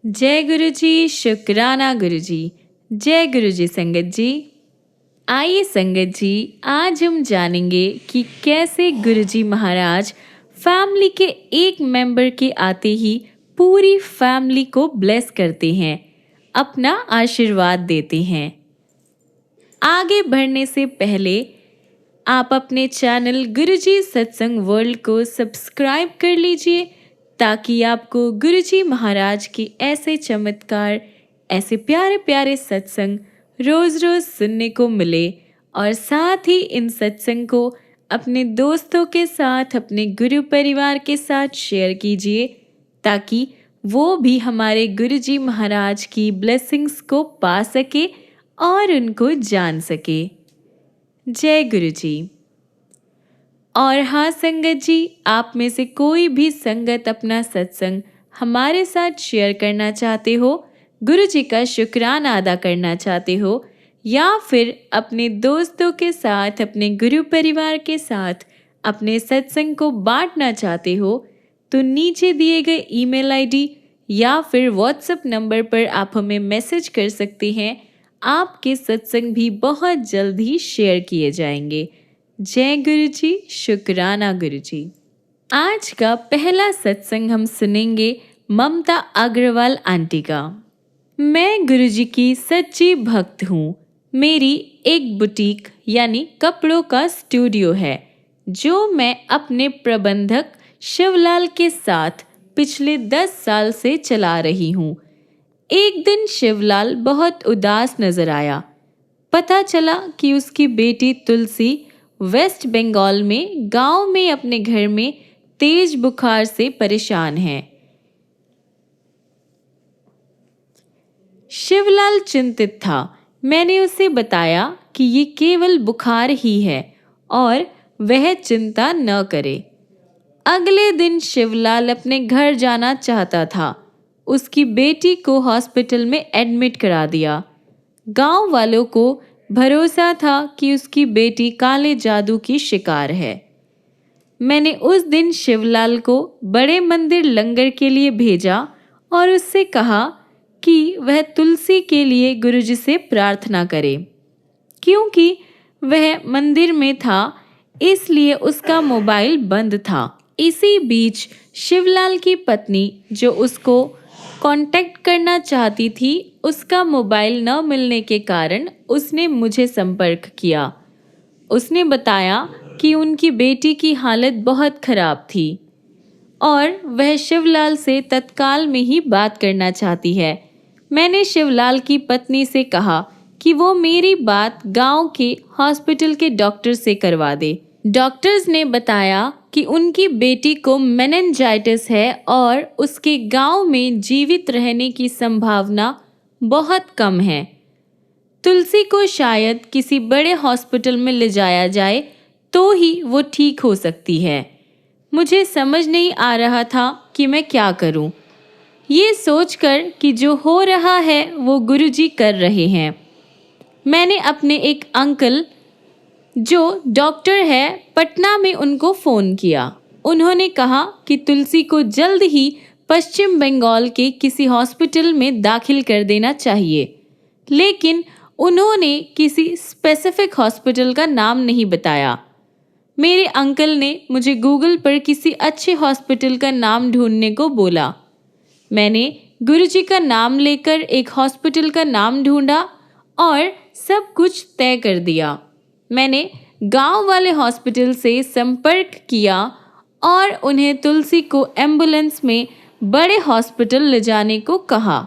जय गुरु जी, शुक्राना गुरु जी। जय गुरु जी संगत जी। आइए संगत जी, आज हम जानेंगे कि कैसे गुरु जी महाराज फैमिली के एक मेंबर के आते ही पूरी फैमिली को ब्लेस करते हैं, अपना आशीर्वाद देते हैं। आगे बढ़ने से पहले आप अपने चैनल गुरुजी सत्संग वर्ल्ड को सब्सक्राइब कर लीजिए ताकि आपको गुरुजी महाराज के ऐसे चमत्कार, ऐसे प्यारे प्यारे सत्संग रोज रोज सुनने को मिले। और साथ ही इन सत्संग को अपने दोस्तों के साथ, अपने गुरु परिवार के साथ शेयर कीजिए ताकि वो भी हमारे गुरुजी महाराज की ब्लेसिंग्स को पा सके और उनको जान सके। जय गुरु जी। और हाँ संगत जी, आप में से कोई भी संगत अपना सत्संग हमारे साथ शेयर करना चाहते हो, गुरु जी का शुक्राना अदा करना चाहते हो, या फिर अपने दोस्तों के साथ, अपने गुरु परिवार के साथ अपने सत्संग को बांटना चाहते हो, तो नीचे दिए गए ईमेल आईडी या फिर व्हाट्सएप नंबर पर आप हमें मैसेज कर सकते हैं। आपके सत्संग भी बहुत जल्द ही शेयर किए जाएंगे। जय गुरु जी, शुक्राना गुरु जी। आज का पहला सत्संग हम सुनेंगे ममता अग्रवाल आंटी का। मैं गुरु जी की सच्ची भक्त हूँ। मेरी एक बुटीक यानी कपड़ों का स्टूडियो है जो मैं अपने प्रबंधक शिवलाल के साथ पिछले 10 साल से चला रही हूँ। एक दिन शिवलाल बहुत उदास नजर आया। पता चला कि उसकी बेटी तुलसी वेस्ट बंगाल में गांव में अपने घर में तेज बुखार से परेशान है। शिवलाल चिंतित था। मैंने उसे बताया कि ये केवल बुखार ही है और वह चिंता न करे। अगले दिन शिवलाल अपने घर जाना चाहता था। उसकी बेटी को हॉस्पिटल में एडमिट करा दिया। गांव वालों को भरोसा था कि उसकी बेटी काले जादू की शिकार है। मैंने उस दिन शिवलाल को बड़े मंदिर लंगर के लिए भेजा और उससे कहा कि वह तुलसी के लिए गुरुजी से प्रार्थना करे। क्योंकि वह मंदिर में था इसलिए उसका मोबाइल बंद था। इसी बीच शिवलाल की पत्नी जो उसको कांटेक्ट करना चाहती थी, उसका मोबाइल न मिलने के कारण उसने मुझे संपर्क किया। उसने बताया कि उनकी बेटी की हालत बहुत खराब थी और वह शिवलाल से तत्काल में ही बात करना चाहती है। मैंने शिवलाल की पत्नी से कहा कि वो मेरी बात गांव के हॉस्पिटल के डॉक्टर से करवा दे। डॉक्टर्स ने बताया कि उनकी बेटी को मेनिंजाइटिस है और उसके गांव में जीवित रहने की संभावना बहुत कम है। तुलसी को शायद किसी बड़े हॉस्पिटल में ले जाया जाए तो ही वो ठीक हो सकती है। मुझे समझ नहीं आ रहा था कि मैं क्या करूं। ये सोचकर कि जो हो रहा है वो गुरुजी कर रहे हैं, मैंने अपने एक अंकल जो डॉक्टर है पटना में उनको फ़ोन किया। उन्होंने कहा कि तुलसी को जल्द ही पश्चिम बंगाल के किसी हॉस्पिटल में दाखिल कर देना चाहिए, लेकिन उन्होंने किसी स्पेसिफिक हॉस्पिटल का नाम नहीं बताया। मेरे अंकल ने मुझे गूगल पर किसी अच्छे हॉस्पिटल का नाम ढूंढने को बोला। मैंने गुरुजी का नाम लेकर एक हॉस्पिटल का नाम ढूंढा और सब कुछ तय कर दिया। मैंने गांव वाले हॉस्पिटल से संपर्क किया और उन्हें तुलसी को एम्बुलेंस में बड़े हॉस्पिटल ले जाने को कहा।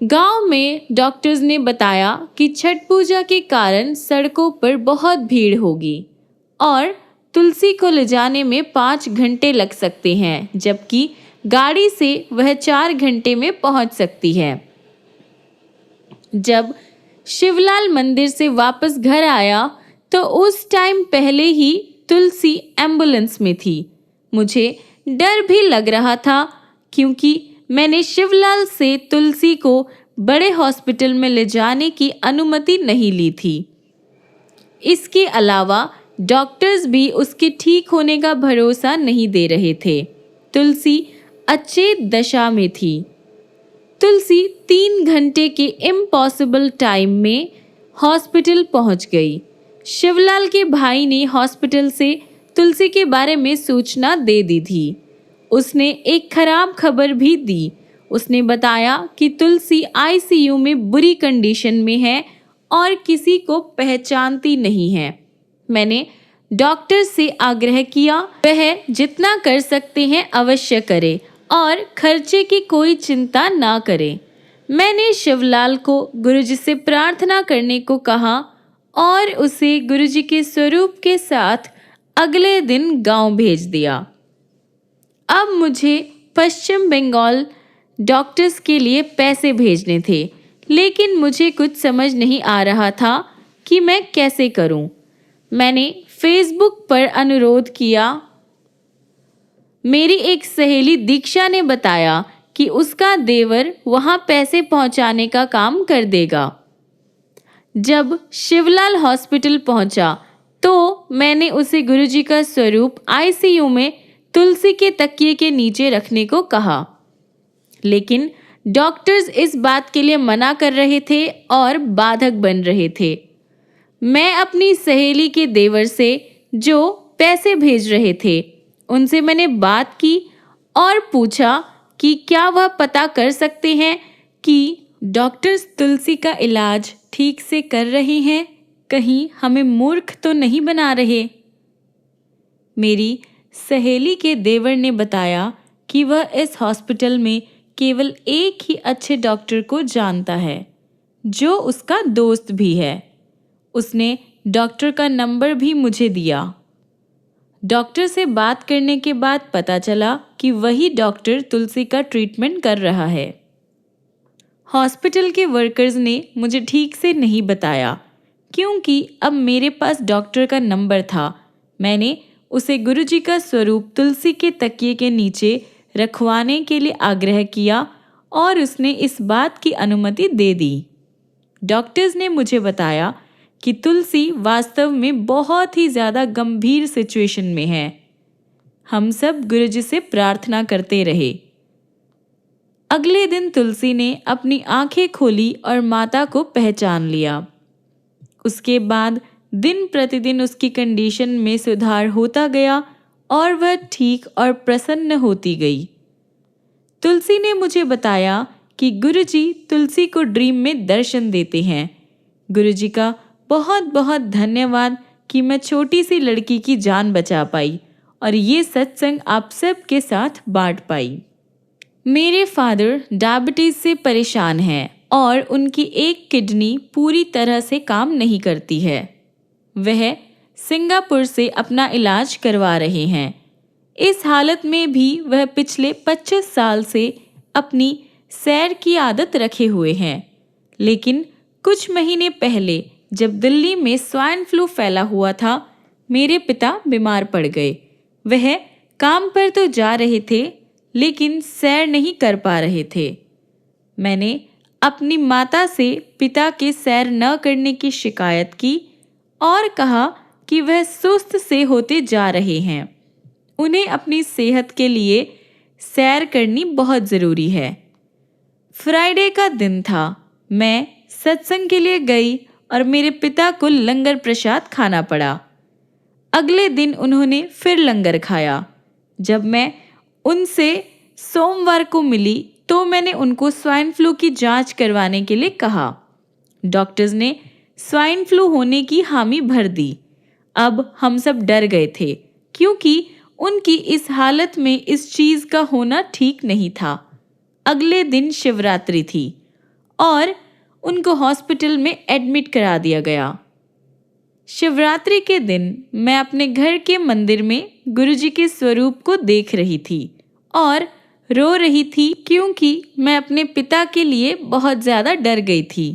गांव में डॉक्टर्स ने बताया कि छठ पूजा के कारण सड़कों पर बहुत भीड़ होगी और तुलसी को ले जाने में 5 घंटे लग सकते हैं, जबकि गाड़ी से वह 4 घंटे में पहुंच सकती है। जब शिवलाल मंदिर से वापस घर आया तो उस टाइम पहले ही तुलसी एम्बुलेंस में थी। मुझे डर भी लग रहा था क्योंकि मैंने शिवलाल से तुलसी को बड़े हॉस्पिटल में ले जाने की अनुमति नहीं ली थी। इसके अलावा डॉक्टर्स भी उसके ठीक होने का भरोसा नहीं दे रहे थे। तुलसी अच्छे दशा में थी। तुलसी 3 घंटे के इम्पॉसिबल टाइम में हॉस्पिटल पहुंच गई। शिवलाल के भाई ने हॉस्पिटल से तुलसी के बारे में सूचना दे दी थी। उसने एक खराब खबर भी दी। उसने बताया कि तुलसी आईसीयू में बुरी कंडीशन में है और किसी को पहचानती नहीं है। मैंने डॉक्टर से आग्रह किया वह जितना कर सकते हैं अवश्य करे और खर्चे की कोई चिंता ना करे। मैंने शिवलाल को गुरुजी से प्रार्थना करने को कहा और उसे गुरुजी के स्वरूप के साथ अगले दिन गांव भेज दिया। अब मुझे पश्चिम बंगाल डॉक्टर्स के लिए पैसे भेजने थे, लेकिन मुझे कुछ समझ नहीं आ रहा था कि मैं कैसे करूं। मैंने फेसबुक पर अनुरोध किया। मेरी एक सहेली दीक्षा ने बताया कि उसका देवर वहां पैसे पहुंचाने का काम कर देगा। जब शिवलाल हॉस्पिटल पहुंचा तो मैंने उसे गुरुजी का स्वरूप आईसीयू में तुलसी के तकिए के नीचे रखने को कहा, लेकिन डॉक्टर्स इस बात के लिए मना कर रहे थे और बाधक बन रहे थे। मैं अपनी सहेली के देवर से जो पैसे भेज रहे थे उनसे मैंने बात की और पूछा कि क्या वह पता कर सकते हैं कि डॉक्टर्स तुलसी का इलाज ठीक से कर रहे हैं, कहीं हमें मूर्ख तो नहीं बना रहे। मेरी सहेली के देवर ने बताया कि वह इस हॉस्पिटल में केवल एक ही अच्छे डॉक्टर को जानता है जो उसका दोस्त भी है। उसने डॉक्टर का नंबर भी मुझे दिया। डॉक्टर से बात करने के बाद पता चला कि वही डॉक्टर तुलसी का ट्रीटमेंट कर रहा है। हॉस्पिटल के वर्कर्स ने मुझे ठीक से नहीं बताया क्योंकि अब मेरे पास डॉक्टर का नंबर था। मैंने उसे गुरुजी का स्वरूप तुलसी के तकिए के नीचे रखवाने के लिए आग्रह किया और उसने इस बात की अनुमति दे दी। डॉक्टर्स ने मुझे बताया कि तुलसी वास्तव में बहुत ही ज़्यादा गंभीर सिचुएशन में है। हम सब गुरुजी से प्रार्थना करते रहे। अगले दिन तुलसी ने अपनी आंखें खोली और माता को पहचान लिया। उसके बाद दिन प्रतिदिन उसकी कंडीशन में सुधार होता गया और वह ठीक और प्रसन्न होती गई। तुलसी ने मुझे बताया कि गुरुजी तुलसी को ड्रीम में दर्शन देते हैं। गुरुजी का बहुत बहुत धन्यवाद कि मैं छोटी सी लड़की की जान बचा पाई और ये सत्संग आप सब के साथ बांट पाई। मेरे फादर डायबिटीज़ से परेशान हैं और उनकी एक किडनी पूरी तरह से काम नहीं करती है। वह सिंगापुर से अपना इलाज करवा रहे हैं। इस हालत में भी वह पिछले 25 साल से अपनी सैर की आदत रखे हुए हैं, लेकिन कुछ महीने पहले जब दिल्ली में स्वाइन फ्लू फैला हुआ था, मेरे पिता बीमार पड़ गए। वह काम पर तो जा रहे थे लेकिन सैर नहीं कर पा रहे थे। मैंने अपनी माता से पिता के सैर न करने की शिकायत की और कहा कि वह सुस्त से होते जा रहे हैं। उन्हें अपनी सेहत के लिए सैर करनी बहुत ज़रूरी है। फ्राइडे का दिन था। मैं सत्संग के लिए गई और मेरे पिता को लंगर प्रसाद खाना पड़ा। अगले दिन उन्होंने फिर लंगर खाया। जब मैं उनसे सोमवार को मिली तो मैंने उनको स्वाइन फ्लू की जांच करवाने के लिए कहा। डॉक्टर्स ने स्वाइन फ्लू होने की हामी भर दी। अब हम सब डर गए थे क्योंकि उनकी इस हालत में इस चीज़ का होना ठीक नहीं था। अगले दिन शिवरात्रि थी और उनको हॉस्पिटल में एडमिट करा दिया गया। शिवरात्रि के दिन मैं अपने घर के मंदिर में गुरुजी के स्वरूप को देख रही थी और रो रही थी क्योंकि मैं अपने पिता के लिए बहुत ज़्यादा डर गई थी।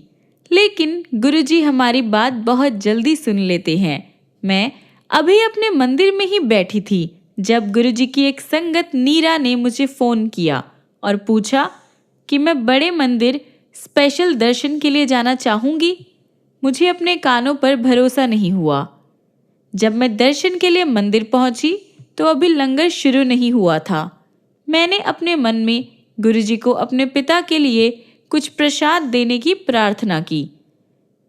लेकिन गुरुजी हमारी बात बहुत जल्दी सुन लेते हैं। मैं अभी अपने मंदिर में ही बैठी थी जब गुरुजी की एक संगत नीरा ने मुझे फ़ोन किया और पूछा कि मैं बड़े मंदिर स्पेशल दर्शन के लिए जाना चाहूँगी। मुझे अपने कानों पर भरोसा नहीं हुआ। जब मैं दर्शन के लिए मंदिर पहुंची तो अभी लंगर शुरू नहीं हुआ था। मैंने अपने मन में गुरुजी को अपने पिता के लिए कुछ प्रसाद देने की प्रार्थना की।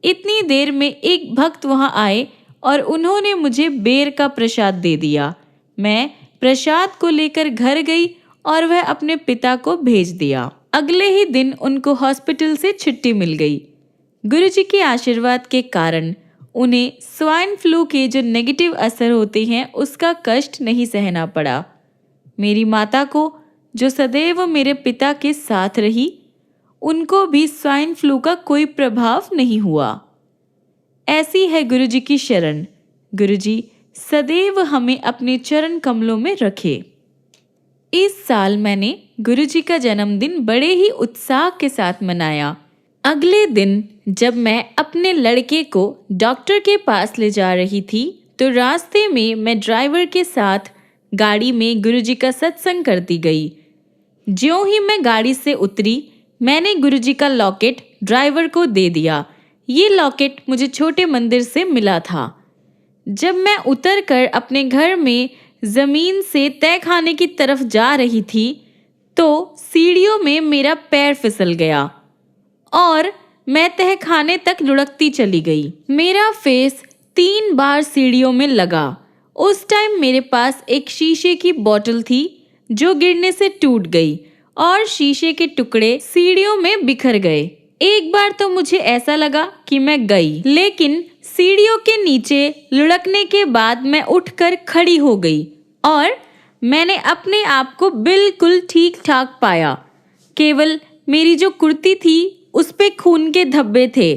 इतनी देर में एक भक्त वहां आए और उन्होंने मुझे बेर का प्रसाद दे दिया। मैं प्रसाद को लेकर घर गई और वह अपने पिता को भेज दिया। अगले ही दिन उनको हॉस्पिटल से छुट्टी मिल गई। गुरुजी के आशीर्वाद के कारण उन्हें स्वाइन फ्लू के जो नेगेटिव असर होते हैं उसका कष्ट नहीं सहना पड़ा। मेरी माता को, जो सदैव मेरे पिता के साथ रही, उनको भी स्वाइन फ्लू का कोई प्रभाव नहीं हुआ। ऐसी है गुरुजी की शरण। गुरुजी सदैव हमें अपने चरण कमलों में रखे। इस साल मैंने गुरुजी का जन्मदिन बड़े ही उत्साह के साथ मनाया। अगले दिन जब मैं अपने लड़के को डॉक्टर के पास ले जा रही थी तो रास्ते में मैं ड्राइवर के साथ गाड़ी में गुरुजी का सत्संग करती गई। ज्यों ही मैं गाड़ी से उतरी, मैंने गुरुजी का लॉकेट ड्राइवर को दे दिया। ये लॉकेट मुझे छोटे मंदिर से मिला था। जब मैं उतरकर अपने घर में जमीन से तहखाने की तरफ जा रही थी तो सीढ़ियों में मेरा पैर फिसल गया और मैं तहखाने तक लुढ़कती चली गई। मेरा फेस 3 बार सीढ़ियों में लगा। उस टाइम मेरे पास एक शीशे की बोतल थी जो गिरने से टूट गई और शीशे के टुकड़े सीढ़ियों में बिखर गए। एक बार तो मुझे ऐसा लगा कि मैं गई, लेकिन सीढ़ियों के नीचे लुढ़कने के बाद मैं उठकर खड़ी हो गई और मैंने अपने आप को बिल्कुल ठीक ठाक पाया। केवल मेरी जो कुर्ती थी उस पे खून के धब्बे थे।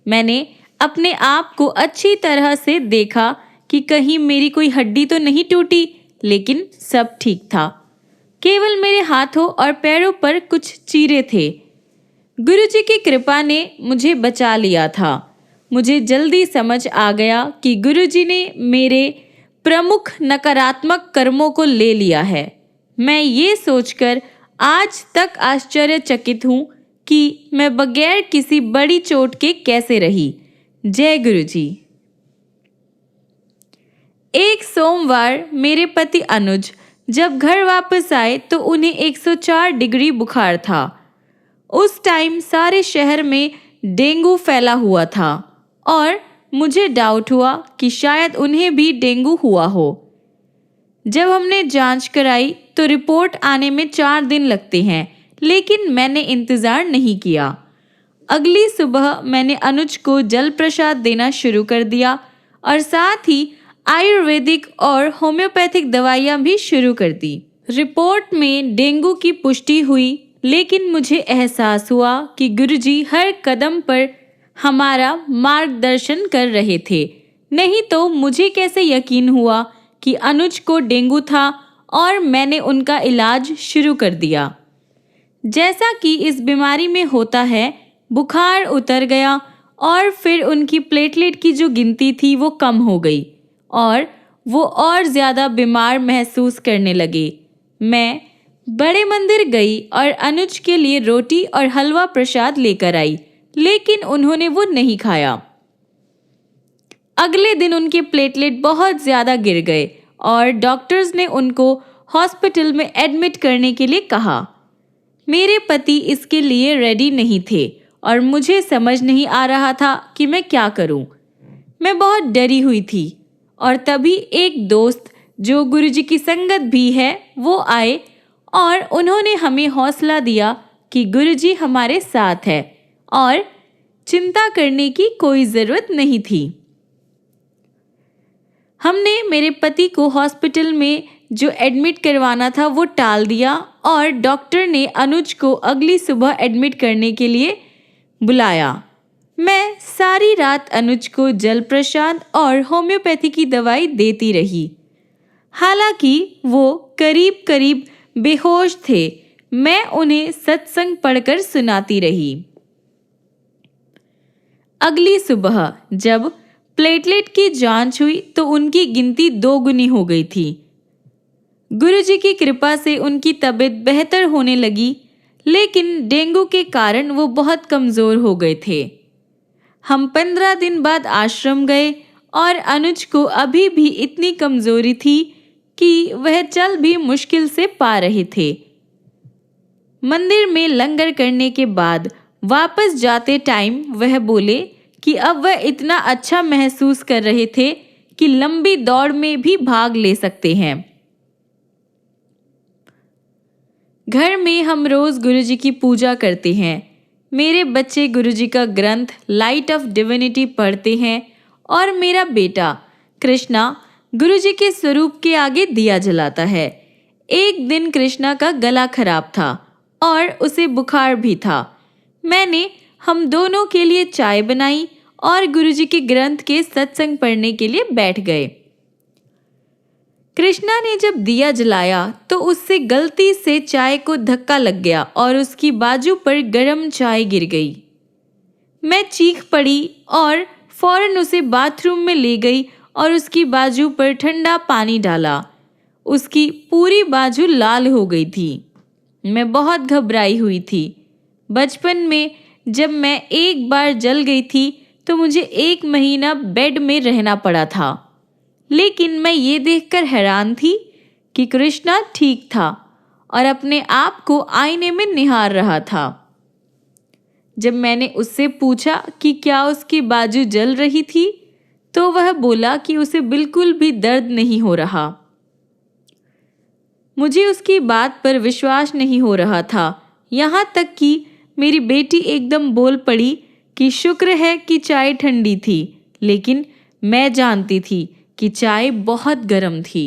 मैंने अपने आप को अच्छी तरह से देखा कि कहीं मेरी कोई हड्डी तो नहीं टूटी, लेकिन सब ठीक था। केवल मेरे हाथों और पैरों पर कुछ चीरे थे। गुरुजी की कृपा ने मुझे बचा लिया था। मुझे जल्दी समझ आ गया कि गुरुजी ने मेरे प्रमुख नकारात्मक कर्मों को ले लिया है। मैं ये सोचकर आज तक आश्चर्यचकित हूँ कि मैं बगैर किसी बड़ी चोट के कैसे रही। जय गुरुजी। एक सोमवार मेरे पति अनुज जब घर वापस आए तो उन्हें 104 डिग्री बुखार था। उस टाइम सारे शहर में डेंगू फैला हुआ था और मुझे डाउट हुआ कि शायद उन्हें भी डेंगू हुआ हो। जब हमने जांच कराई तो रिपोर्ट आने में 4 दिन लगते हैं, लेकिन मैंने इंतज़ार नहीं किया। अगली सुबह मैंने अनुज को जल प्रसाद देना शुरू कर दिया और साथ ही आयुर्वेदिक और होम्योपैथिक दवाइयाँ भी शुरू कर दी। रिपोर्ट में डेंगू की पुष्टि हुई, लेकिन मुझे एहसास हुआ कि गुरुजी हर कदम पर हमारा मार्गदर्शन कर रहे थे। नहीं तो मुझे कैसे यकीन हुआ कि अनुज को डेंगू था और मैंने उनका इलाज शुरू कर दिया। जैसा कि इस बीमारी में होता है, बुखार उतर गया और फिर उनकी प्लेटलेट की जो गिनती थी वो कम हो गई और वो और ज़्यादा बीमार महसूस करने लगे। मैं बड़े मंदिर गई और अनुज के लिए रोटी और हलवा प्रसाद लेकर आई, लेकिन उन्होंने वो नहीं खाया। अगले दिन उनके प्लेटलेट बहुत ज़्यादा गिर गए और डॉक्टर्स ने उनको हॉस्पिटल में एडमिट करने के लिए कहा। मेरे पति इसके लिए रेडी नहीं थे और मुझे समझ नहीं आ रहा था कि मैं क्या करूं। मैं बहुत डरी हुई थी और तभी एक दोस्त जो गुरुजी की संगत भी है वो आए और उन्होंने हमें हौसला दिया कि गुरुजी हमारे साथ है और चिंता करने की कोई ज़रूरत नहीं थी। हमने मेरे पति को हॉस्पिटल में जो एडमिट करवाना था वो टाल दिया और डॉक्टर ने अनुज को अगली सुबह एडमिट करने के लिए बुलाया। मैं सारी रात अनुज को जल प्रसाद और होम्योपैथी की दवाई देती रही। हालांकि वो करीब करीब बेहोश थे, मैं उन्हें सत्संग पढ़कर सुनाती रही। अगली सुबह जब प्लेटलेट की जांच हुई तो उनकी गिनती 2 गुनी हो गई थी। गुरुजी की कृपा से उनकी तबीयत बेहतर होने लगी, लेकिन डेंगू के कारण वो बहुत कमज़ोर हो गए थे। हम 15 दिन बाद आश्रम गए और अनुज को अभी भी इतनी कमज़ोरी थी कि वह चल भी मुश्किल से पा रहे थे। मंदिर में लंगर करने के बाद वापस जाते टाइम वह बोले कि अब वह इतना अच्छा महसूस कर रहे थे कि लंबी दौड़ में भी भाग ले सकते हैं। घर में हम रोज गुरुजी की पूजा करते हैं। मेरे बच्चे गुरुजी का ग्रंथ लाइट ऑफ डिविनिटी पढ़ते हैं और मेरा बेटा कृष्णा गुरुजी के स्वरूप के आगे दिया जलाता है। एक दिन कृष्णा का गला खराब था और उसे बुखार भी था। मैंने हम दोनों के लिए चाय बनाई और गुरुजी के ग्रंथ के सत्संग पढ़ने के लिए बैठ गए। कृष्णा ने जब दिया जलाया तो उससे गलती से चाय को धक्का लग गया और उसकी बाजू पर गर्म चाय गिर गई। मैं चीख पड़ी और फौरन उसे बाथरूम में ले गई और उसकी बाजू पर ठंडा पानी डाला। उसकी पूरी बाजू लाल हो गई थी। मैं बहुत घबराई हुई थी। बचपन में जब मैं एक बार जल गई थी तो मुझे 1 महीना बेड में रहना पड़ा था। लेकिन मैं ये देखकर हैरान थी कि कृष्णा ठीक था और अपने आप को आईने में निहार रहा था। जब मैंने उससे पूछा कि क्या उसकी बाजू जल रही थी तो वह बोला कि उसे बिल्कुल भी दर्द नहीं हो रहा। मुझे उसकी बात पर विश्वास नहीं हो रहा था, यहाँ तक कि मेरी बेटी एकदम बोल पड़ी कि शुक्र है कि चाय ठंडी थी, लेकिन मैं जानती थी कि चाय बहुत गर्म थी।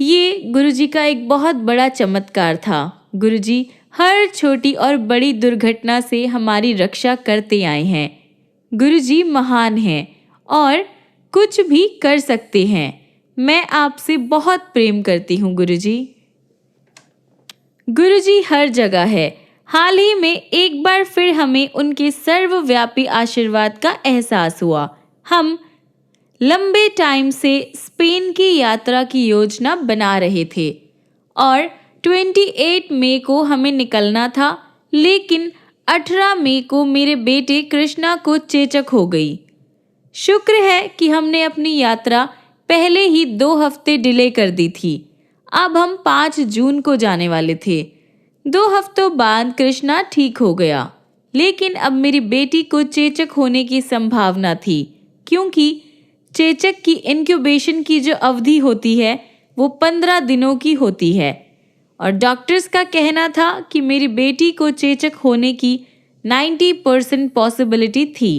ये गुरुजी का एक बहुत बड़ा चमत्कार था। गुरुजी हर छोटी और बड़ी दुर्घटना से हमारी रक्षा करते आए हैं। गुरुजी महान हैं और कुछ भी कर सकते हैं। मैं आपसे बहुत प्रेम करती हूँ गुरुजी। गुरुजी हर जगह है। हाल ही में एक बार फिर हमें उनके सर्वव्यापी आशीर्वाद का एहसास हुआ। हम लंबे टाइम से स्पेन की यात्रा की योजना बना रहे थे और 28 मई को हमें निकलना था, लेकिन 18 मई को मेरे बेटे कृष्णा को चेचक हो गई। शुक्र है कि हमने अपनी यात्रा पहले ही 2 हफ्ते डिले कर दी थी। अब हम 5 जून को जाने वाले थे। 2 हफ्तों बाद कृष्णा ठीक हो गया, लेकिन अब मेरी बेटी को चेचक होने की संभावना थी, क्योंकि चेचक की इंक्यूबेशन की जो अवधि होती है वो 15 दिनों की होती है और डॉक्टर्स का कहना था कि मेरी बेटी को चेचक होने की 90% पॉसिबिलिटी थी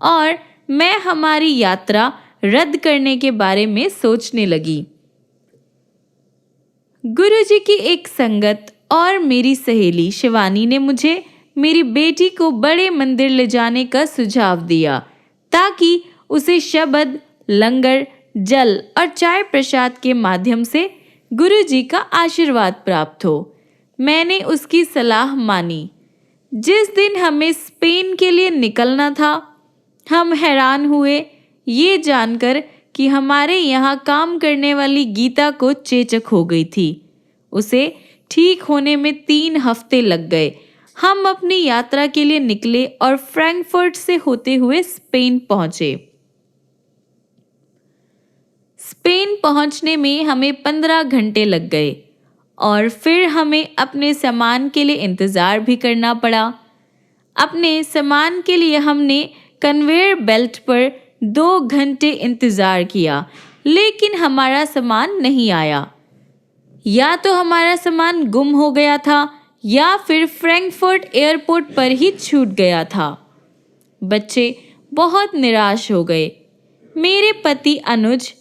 और मैं हमारी यात्रा रद्द करने के बारे में सोचने लगी। गुरुजी की एक संगत और मेरी सहेली शिवानी ने मुझे मेरी बेटी को बड़े मंदिर ले जाने का सुझाव दिया ताकि उसे शबद, लंगर, जल और चाय प्रसाद के माध्यम से गुरुजी का आशीर्वाद प्राप्त हो। मैंने उसकी सलाह मानी। जिस दिन हमें स्पेन के लिए निकलना था, हम हैरान हुए ये जानकर कि हमारे यहाँ काम करने वाली गीता को चेचक हो गई थी। उसे ठीक होने में 3 हफ्ते लग गए। हम अपनी यात्रा के लिए निकले और फ्रैंकफर्ट से होते हुए स्पेन पहुंचे। स्पेन पहुंचने में हमें 15 घंटे लग गए और फिर हमें अपने सामान के लिए इंतज़ार भी करना पड़ा। अपने सामान के लिए हमने कन्वेयर बेल्ट पर 2 घंटे इंतज़ार किया, लेकिन हमारा सामान नहीं आया। या तो हमारा सामान गुम हो गया था या फिर फ्रैंकफर्ट एयरपोर्ट पर ही छूट गया था। बच्चे बहुत निराश हो गए। मेरे पति अनुज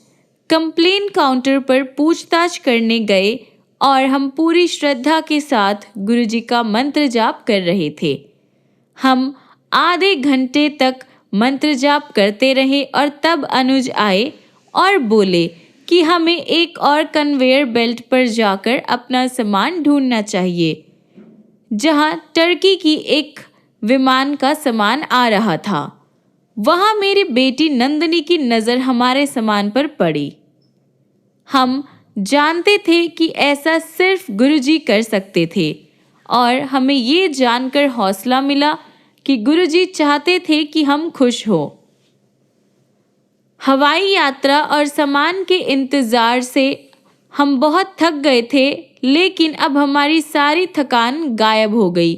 कंप्लेन काउंटर पर पूछताछ करने गए और हम पूरी श्रद्धा के साथ गुरुजी का मंत्र जाप कर रहे थे। हम आधे घंटे तक मंत्र जाप करते रहे और तब अनुज आए और बोले कि हमें एक और कन्वेयर बेल्ट पर जाकर अपना सामान ढूंढना चाहिए, जहां टर्की की एक विमान का सामान आ रहा था। वहां मेरी बेटी नंदिनी की नज़र हमारे सामान पर पड़ी। हम जानते थे कि ऐसा सिर्फ गुरुजी कर सकते थे और हमें ये जानकर हौसला मिला कि गुरुजी चाहते थे कि हम खुश हो। हवाई यात्रा और सामान के इंतज़ार से हम बहुत थक गए थे लेकिन अब हमारी सारी थकान गायब हो गई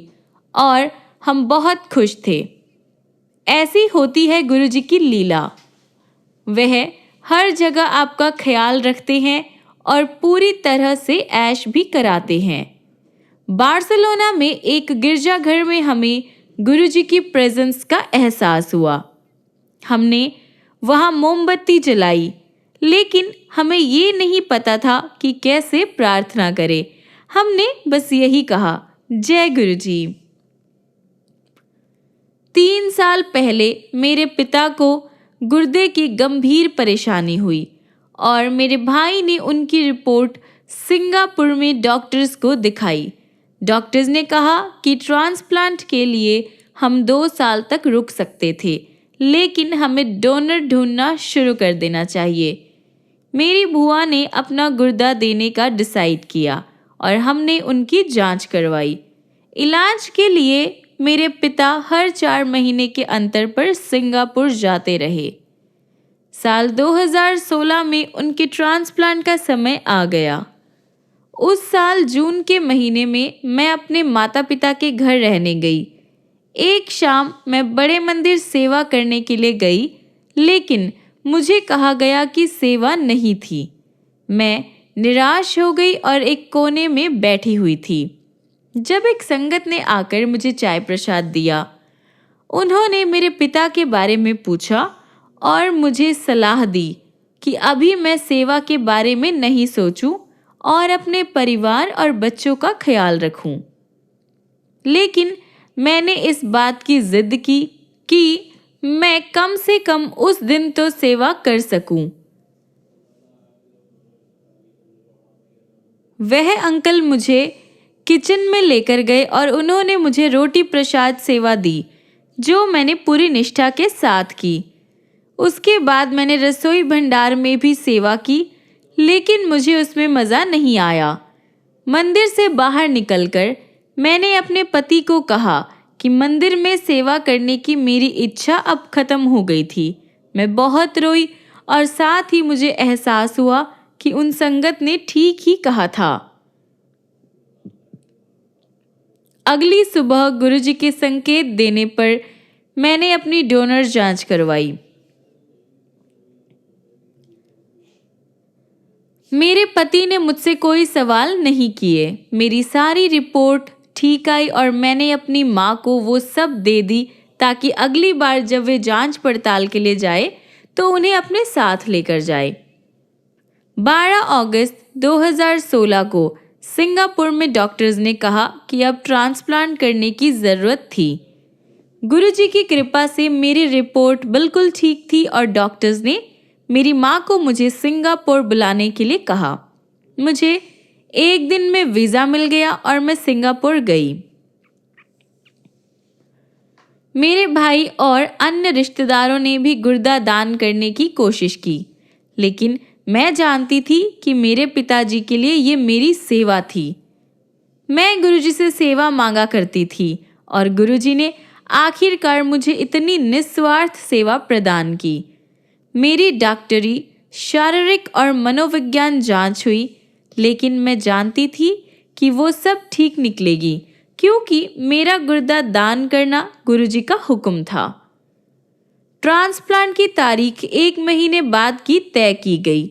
और हम बहुत खुश थे। ऐसी होती है गुरुजी की लीला। वह हर जगह आपका ख्याल रखते हैं और पूरी तरह से ऐश भी कराते हैं। बार्सिलोना में एक गिरजाघर में हमें गुरुजी की प्रेजेंस का एहसास हुआ। हमने वहाँ मोमबत्ती जलाई, लेकिन हमें ये नहीं पता था कि कैसे प्रार्थना करें। हमने बस यही कहा, जय गुरुजी। 3 साल पहले मेरे पिता को गुर्दे की गंभीर परेशानी हुई और मेरे भाई ने उनकी रिपोर्ट सिंगापुर में डॉक्टर्स को दिखाई। डॉक्टर्स ने कहा कि ट्रांसप्लांट के लिए हम 2 साल तक रुक सकते थे, लेकिन हमें डोनर ढूंढना शुरू कर देना चाहिए। मेरी बुआ ने अपना गुर्दा देने का डिसाइड किया और हमने उनकी जांच करवाई। इलाज के लिए मेरे पिता हर 4 महीने के अंतर पर सिंगापुर जाते रहे। साल 2016 में उनके ट्रांसप्लांट का समय आ गया। उस साल जून के महीने में मैं अपने माता पिता के घर रहने गई। एक शाम मैं बड़े मंदिर सेवा करने के लिए गई, लेकिन मुझे कहा गया कि सेवा नहीं थी। मैं निराश हो गई और एक कोने में बैठी हुई थी जब एक संगत ने आकर मुझे चाय प्रसाद दिया। उन्होंने मेरे पिता के बारे में पूछा और मुझे सलाह दी कि अभी मैं सेवा के बारे में नहीं सोचूं और अपने परिवार और बच्चों का ख्याल रखूं। लेकिन मैंने इस बात की जिद की कि मैं कम से कम उस दिन तो सेवा कर सकूं। वह अंकल मुझे किचन में लेकर गए और उन्होंने मुझे रोटी प्रसाद सेवा दी, जो मैंने पूरी निष्ठा के साथ की। उसके बाद मैंने रसोई भंडार में भी सेवा की, लेकिन मुझे उसमें मज़ा नहीं आया। मंदिर से बाहर निकलकर मैंने अपने पति को कहा कि मंदिर में सेवा करने की मेरी इच्छा अब खत्म हो गई थी। मैं बहुत रोई और साथ ही मुझे एहसास हुआ कि उन संगत ने ठीक ही कहा था। अगली सुबह गुरुजी के संकेत देने पर मैंने अपनी डोनर जांच करवाई। मेरे पति ने मुझसे कोई सवाल नहीं किए। मेरी सारी रिपोर्ट ठीक आई और मैंने अपनी माँ को वो सब दे दी ताकि अगली बार जब वे जांच पड़ताल के लिए जाए तो उन्हें अपने साथ लेकर जाए। 12 अगस्त 2016 को सिंगापुर में डॉक्टर्स ने कहा कि अब ट्रांसप्लांट करने की ज़रूरत थी। गुरुजी की कृपा से मेरी रिपोर्ट बिल्कुल ठीक थी और डॉक्टर्स ने मेरी माँ को मुझे सिंगापुर बुलाने के लिए कहा। मुझे एक दिन में वीज़ा मिल गया और मैं सिंगापुर गई। मेरे भाई और अन्य रिश्तेदारों ने भी गुर्दा दान करने की कोशिश की, लेकिन मैं जानती थी कि मेरे पिताजी के लिए ये मेरी सेवा थी। मैं गुरुजी से सेवा मांगा करती थी और गुरुजी ने आखिरकार मुझे इतनी निस्वार्थ सेवा प्रदान की। मेरी डॉक्टरी, शारीरिक और मनोविज्ञान जांच हुई, लेकिन मैं जानती थी कि वो सब ठीक निकलेगी क्योंकि मेरा गुर्दा दान करना गुरुजी का हुक्म था। ट्रांसप्लांट की तारीख 1 महीने बाद की तय की गई।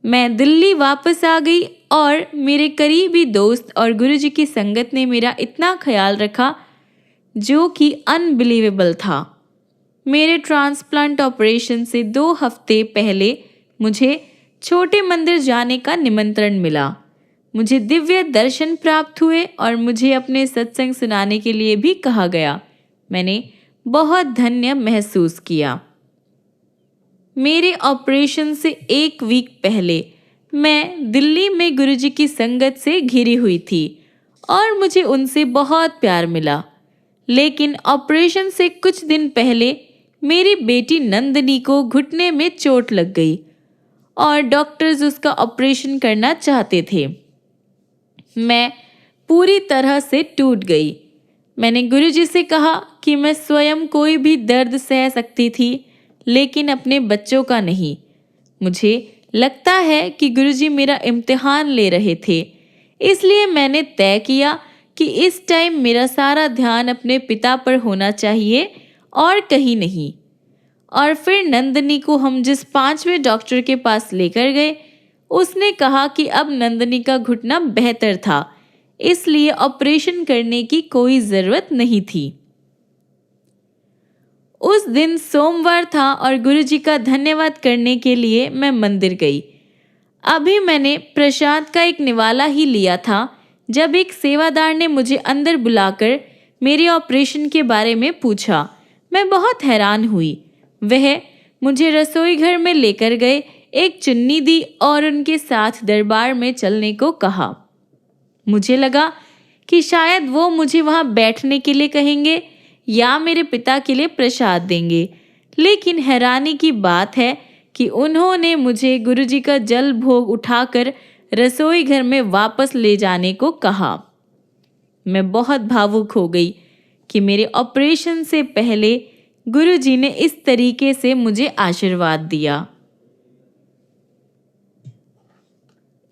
मैं दिल्ली वापस आ गई और मेरे करीबी दोस्त और गुरुजी की संगत ने मेरा इतना ख्याल रखा जो कि अनबिलीवेबल था। मेरे ट्रांसप्लांट ऑपरेशन से 2 हफ्ते पहले मुझे छोटे मंदिर जाने का निमंत्रण मिला। मुझे दिव्य दर्शन प्राप्त हुए और मुझे अपने सत्संग सुनाने के लिए भी कहा गया। मैंने बहुत धन्य महसूस किया। मेरे ऑपरेशन से 1 वीक पहले मैं दिल्ली में गुरुजी की संगत से घिरी हुई थी और मुझे उनसे बहुत प्यार मिला। लेकिन ऑपरेशन से कुछ दिन पहले मेरी बेटी नंदिनी को घुटने में चोट लग गई और डॉक्टर्स उसका ऑपरेशन करना चाहते थे। मैं पूरी तरह से टूट गई। मैंने गुरुजी से कहा कि मैं स्वयं कोई भी दर्द सह सकती थी, लेकिन अपने बच्चों का नहीं। मुझे लगता है कि गुरुजी मेरा इम्तिहान ले रहे थे। इसलिए मैंने तय किया कि इस टाइम मेरा सारा ध्यान अपने पिता पर होना चाहिए और कहीं नहीं। और फिर नंदनी को हम जिस 5वें डॉक्टर के पास लेकर गए, उसने कहा कि अब नंदनी का घुटना बेहतर था, इसलिए ऑपरेशन करने की कोई ज़रूरत नहीं थी। उस दिन सोमवार था और गुरुजी का धन्यवाद करने के लिए मैं मंदिर गई। अभी मैंने प्रसाद का एक निवाला ही लिया था जब एक सेवादार ने मुझे अंदर बुलाकर मेरे ऑपरेशन के बारे में पूछा। मैं बहुत हैरान हुई। वह मुझे रसोई घर में लेकर गए, एक चुन्नी दी और उनके साथ दरबार में चलने को कहा। मुझे लगा कि शायद वो मुझे वहाँ बैठने के लिए कहेंगे या मेरे पिता के लिए प्रसाद देंगे, लेकिन हैरानी की बात है कि उन्होंने मुझे गुरुजी का जल भोग उठाकर रसोई घर में वापस ले जाने को कहा। मैं बहुत भावुक हो गई कि मेरे ऑपरेशन से पहले गुरुजी ने इस तरीके से मुझे आशीर्वाद दिया।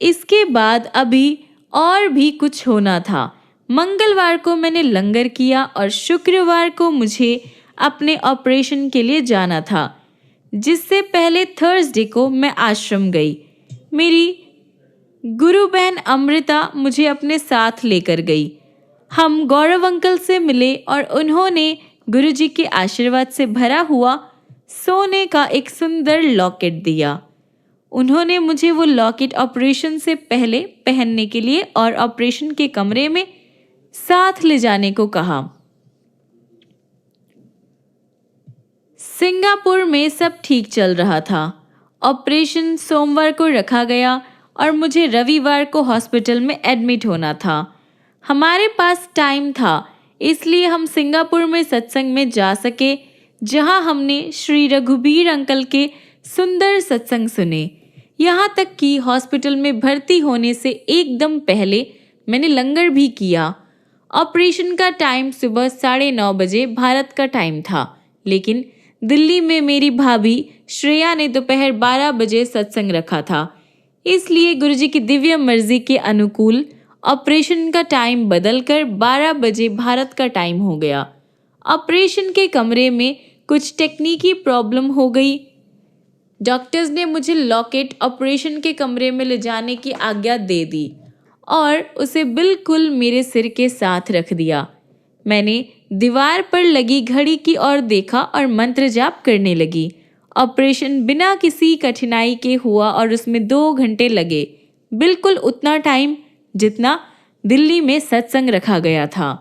इसके बाद अभी और भी कुछ होना था। मंगलवार को मैंने लंगर किया और शुक्रवार को मुझे अपने ऑपरेशन के लिए जाना था, जिससे पहले थर्सडे को मैं आश्रम गई। मेरी गुरु बहन अमृता मुझे अपने साथ लेकर गई। हम गौरव अंकल से मिले और उन्होंने गुरुजी के आशीर्वाद से भरा हुआ सोने का एक सुंदर लॉकेट दिया। उन्होंने मुझे वो लॉकेट ऑपरेशन से पहले पहनने के लिए और ऑपरेशन के कमरे में साथ ले जाने को कहा। सिंगापुर में सब ठीक चल रहा था। ऑपरेशन सोमवार को रखा गया और मुझे रविवार को हॉस्पिटल में एडमिट होना था। हमारे पास टाइम था, इसलिए हम सिंगापुर में सत्संग में जा सके, जहां हमने श्री रघुबीर अंकल के सुंदर सत्संग सुने। यहाँ तक कि हॉस्पिटल में भर्ती होने से एकदम पहले मैंने लंगर भी किया। ऑपरेशन का टाइम सुबह 9:30 बजे भारत का टाइम था, लेकिन दिल्ली में मेरी भाभी श्रेया ने दोपहर 12 बजे सत्संग रखा था, इसलिए गुरुजी की दिव्य मर्जी के अनुकूल ऑपरेशन का टाइम बदलकर 12 बजे भारत का टाइम हो गया। ऑपरेशन के कमरे में कुछ टेक्निकी प्रॉब्लम हो गई। डॉक्टर्स ने मुझे लॉकेट ऑपरेशन के कमरे में ले जाने की आज्ञा दे दी और उसे बिल्कुल मेरे सिर के साथ रख दिया। मैंने दीवार पर लगी घड़ी की ओर देखा और मंत्र जाप करने लगी। ऑपरेशन बिना किसी कठिनाई के हुआ और उसमें 2 घंटे लगे, बिल्कुल उतना टाइम जितना दिल्ली में सत्संग रखा गया था।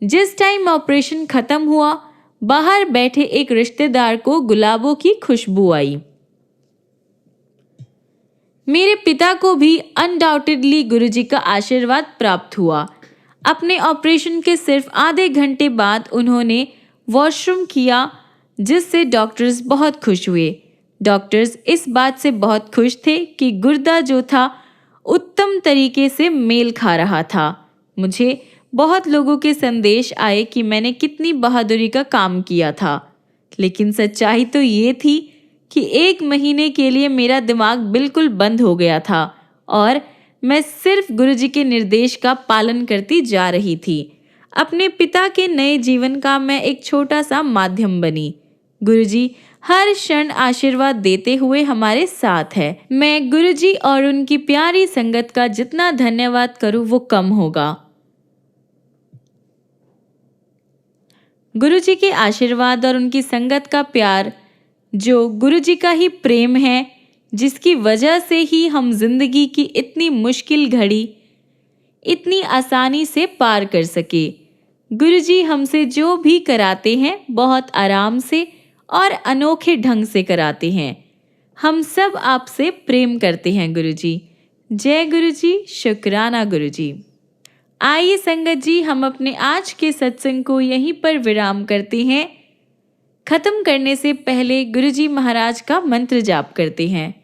जिस टाइम ऑपरेशन खत्म हुआ, बाहर बैठे एक रिश्तेदार को गुलाबों की खुशबू आई। मेरे पिता को भी अनडाउटेडली गुरुजी का आशीर्वाद प्राप्त हुआ। अपने ऑपरेशन के सिर्फ आधे घंटे बाद उन्होंने वॉशरूम किया, जिससे डॉक्टर्स बहुत खुश हुए। डॉक्टर्स इस बात से बहुत खुश थे कि गुर्दा जो था उत्तम तरीके से मेल खा रहा था। मुझे बहुत लोगों के संदेश आए कि मैंने कितनी बहादुरी का काम किया था, लेकिन सच्चाई तो ये थी कि 1 महीने के लिए मेरा दिमाग बिल्कुल बंद हो गया था और मैं सिर्फ गुरुजी के निर्देश का पालन करती जा रही थी। अपने पिता के नए जीवन का मैं एक छोटा सा माध्यम बनी। गुरुजी हर क्षण आशीर्वाद देते हुए हमारे साथ है। मैं गुरुजी और उनकी प्यारी संगत का जितना धन्यवाद करूं वो कम होगा। गुरुजी के आशीर्वाद और उनकी संगत का प्यार, जो गुरुजी का ही प्रेम है, जिसकी वजह से ही हम जिंदगी की इतनी मुश्किल घड़ी इतनी आसानी से पार कर सके। गुरुजी हमसे जो भी कराते हैं बहुत आराम से और अनोखे ढंग से कराते हैं। हम सब आपसे प्रेम करते हैं गुरुजी। जय गुरुजी, शुक्राना गुरुजी। आइए संगत जी, हम अपने आज के सत्संग को यहीं पर विराम करते हैं। खत्म करने से पहले गुरुजी महाराज का मंत्र जाप करते हैं।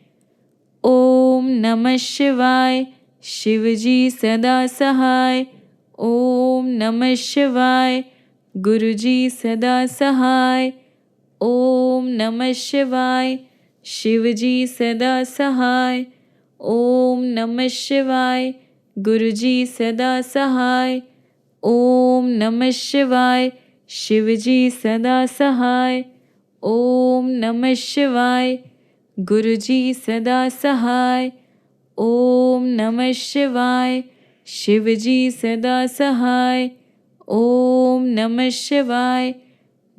ओम नमः शिवाय, शिवजी सदा सहाय। ओम नमः शिवाय, गुरुजी सदा सहाय। ओम नमः शिवाय, शिवजी सदा सहाय। ओम नमः शिवाय, गुरुजी सदा सहाय। ओम नमः शिवाय। शिवजी सदा सहाय। ओम नमः शिवाय। गुरुजी सदा सहाय। ओम नमः शिवाय। शिवजी सदा सहाय। ओम नमः शिवाय।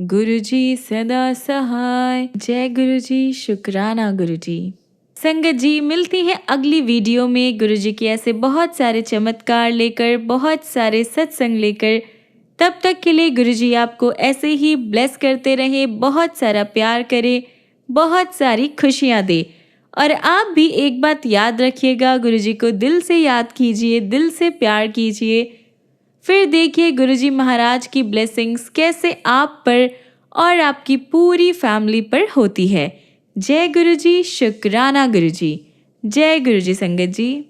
गुरुजी सदा सहाय। जय गुरुजी। शुक्राना गुरुजी। संगत जी, मिलती हैं अगली वीडियो में गुरुजी के ऐसे बहुत सारे चमत्कार लेकर, बहुत सारे सत्संग लेकर। तब तक के लिए गुरुजी आपको ऐसे ही ब्लेस करते रहे, बहुत सारा प्यार करे, बहुत सारी खुशियाँ दे। और आप भी एक बात याद रखिएगा, गुरुजी को दिल से याद कीजिए, दिल से प्यार कीजिए। फिर देखिए गुरुजी महाराज की ब्लेसिंग्स कैसे आप पर और आपकी पूरी फैमिली पर होती है। जय गुरुजी। शुक्राना गुरुजी। जय गुरुजी संगत जी।